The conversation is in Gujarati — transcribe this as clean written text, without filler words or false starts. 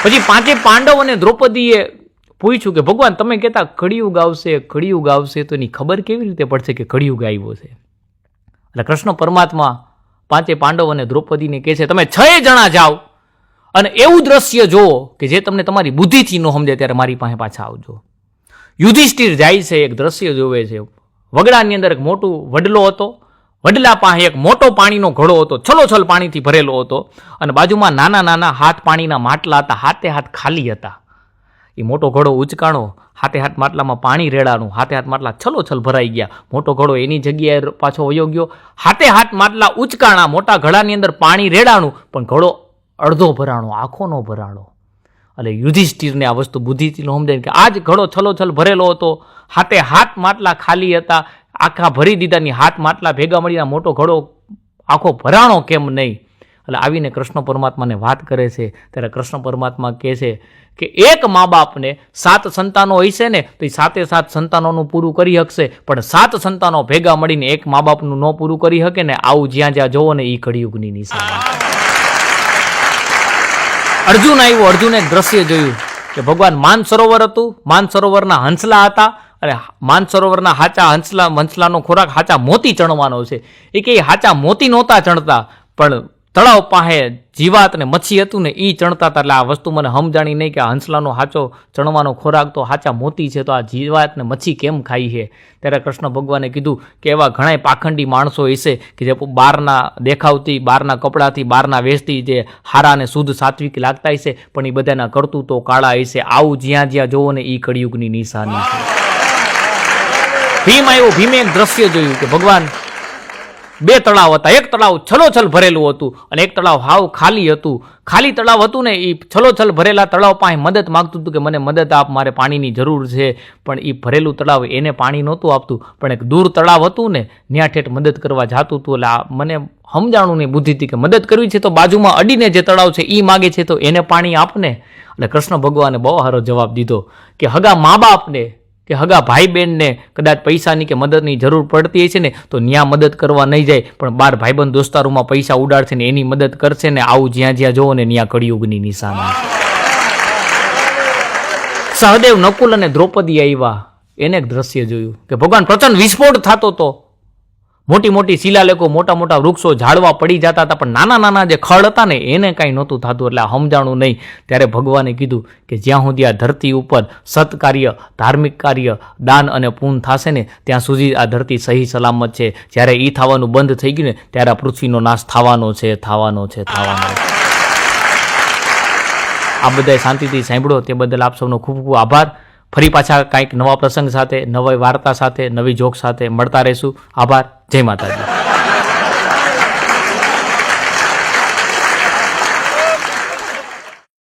પછી પાંચે પાંડવ અને દ્રૌપદીએ પૂછ્યું કે ભગવાન તમે કહેતા કળિયુગ આવશે તો એની ખબર કેવી રીતે પડશે કે કળિયુગ આવ્યો છે? એટલે કૃષ્ણ પરમાત્મા પાંચે પાંડવ અને દ્રૌપદીને કહે છે તમે 6 જણા જાઓ અને એવું દ્રશ્ય જુઓ કે જે તમને તમારી બુદ્ધિથી ન સમજાય ત્યારે મારી પાસે પાછા આવજો. યુધિષ્ઠિર જાય છે, એક દ્રશ્ય જોવે છે. વગડાની અંદર એક મોટું વડલો હતો, વડલા પાસે એક મોટો પાણીનો ઘડો હતો, છલોછલ પાણીથી ભરેલો હતો અને બાજુમાં નાના નાના હાથ પાણીના માટલા હતા, હાથે હાથ ખાલી હતા. એ મોટો ઘડો ઉચકાણો, હાથે હાથ માટલામાં પાણી રેડાણું, હાથે હાથ માટલા છલોછલ ભરાઈ ગયા. મોટો ઘડો એની જગ્યાએ પાછો વયો ગયો, હાથે હાથ માટલા ઉચકાણા, મોટા ઘડાની અંદર પાણી રેડાણું, પણ ઘડો અડધો ભરાણો, આખો નો ભરાણો. એટલે યુધિષ્ઠિરને આ વસ્તુ બુદ્ધિથી ન સમજાય કે આ જ ઘડો છલોછલ ભરેલો હતો, હાથે હાથ માટલા ખાલી હતા, આખા ભરી દીધાની હાથ માટલા ભેગા મળીને મોટો ઘડો આખો ભરાણો કેમ નહીં? એટલે આવીને કૃષ્ણ પરમાત્માને વાત કરે છે. ત્યારે કૃષ્ણ પરમાત્મા કહે છે કે એક મા બાપને 7 સંતાનો હોય છે ને તો એ 7 સંતાનોનું પૂરું કરી શકશે, પણ 7 સંતાનો ભેગા મળીને એક મા બાપનું ન પૂરું કરી શકે ને, આવું જ્યાં જ્યાં જોવો ને એ કળિયુગની નિશાની. અર્જુન આવ્યો, અર્જુને એક દ્રશ્ય જોયું કે ભગવાન માનસરોવર હતું, માનસરોવરના હંસલા હતા અને માનસરોવરના હંસલાનો ખોરાક હાચા મોતી ચણવાનો છે. એ કે હાચા મોતી નહોતા ચણતા, પણ તળાવ પાસે જીવાત ને મચ્છી હતું ને એ ચણતા હતા. એટલે આ વસ્તુ મને સમજાણી નહીં કે આ હંસલાનો હાચો ચણવાનો ખોરાક તો હાચા મોતી છે, તો આ જીવાત ને મચ્છી કેમ ખાઈ છે? ત્યારે કૃષ્ણ ભગવાને કીધું કે એવા ઘણા પાખંડી માણસો હશે કે જે બહારના દેખાવથી, બહારના કપડાથી, બહારના વેશથી જે હારા અને શુદ્ધ સાત્વિક લાગતા હશે, પણ એ બધાના કરતૂતો કાળા હશે. આવું જ્યાં જ્યાં જોવો ને એ કળિયુગની નિશાની છે. ભીમ આવ્યો, ભીમે એક દ્રશ્ય જોયું કે ભગવાન 2 તળાવ હતા. એક તળાવ છલોછલ ભરેલું હતું અને એક તળાવ હાવ ખાલી હતું. ખાલી તળાવ હતું ને એ છલોછલ ભરેલા તળાવ પાસે મદદ માગતું હતું કે મને મદદ આપ, મારે પાણીની જરૂર છે. પણ એ ભરેલું તળાવ એને પાણી નહોતું આપતું, પણ એક દૂર તળાવ હતું ને ત્યાં ઠેઠ મદદ કરવા જાતું હતું. એટલે મને સમજાણું નહીં બુદ્ધિથી કે મદદ કરવી છે તો બાજુમાં અડીને જે તળાવ છે એ માગે છે તો એને પાણી આપને. એટલે કૃષ્ણ ભગવાને બહુ સારો જવાબ દીધો કે હગા મા બાપને કે હગા ભાઈ બહેનને કદાચ પૈસાની કે મદદની જરૂર પડતી હશે ને તો ન્યા મદદ કરવા નહીં જાય, પણ 12 ભાઈબંધ દોસ્તારોમાં પૈસા ઉડાડશે ને એની મદદ કરશે ને, આવું જ્યાં જ્યાં જોવો ને ત્યાં કળિયુગની નિશાની. સહદેવ, નકુલ અને દ્રૌપદી આવ્યા, એને એક દ્રશ્ય જોયું કે ભગવાન પ્રચંડ વિસ્ફોટ થતો હતો. મોટી મોટી શિલાલેખો, મોટા મોટા વૃક્ષો, ઝાડવા પડી જતા હતા, પણ નાના નાના જે ખડ હતા ને એને કાંઈ નહોતું થતું. એટલે સમજાણું નહીં. ત્યારે ભગવાને કીધું કે જ્યાં સુધી આ ધરતી ઉપર સત્કાર્ય, ધાર્મિક કાર્ય, દાન અને પૂન થશે ને ત્યાં સુધી આ ધરતી સહી સલામત છે. જ્યારે એ થવાનું બંધ થઈ ગયું ને ત્યારે આ પૃથ્વીનો નાશ થવાનો છે. આ બધાએ શાંતિથી સાંભળો તે બદલ આપ સૌનો ખૂબ ખૂબ આભાર. ફરી પાછા કંઈક નવા પ્રસંગ સાથે, નવી વાર્તા સાથે, નવી જોક સાથે મળતા રહીશું. આભાર. જય માતાજી.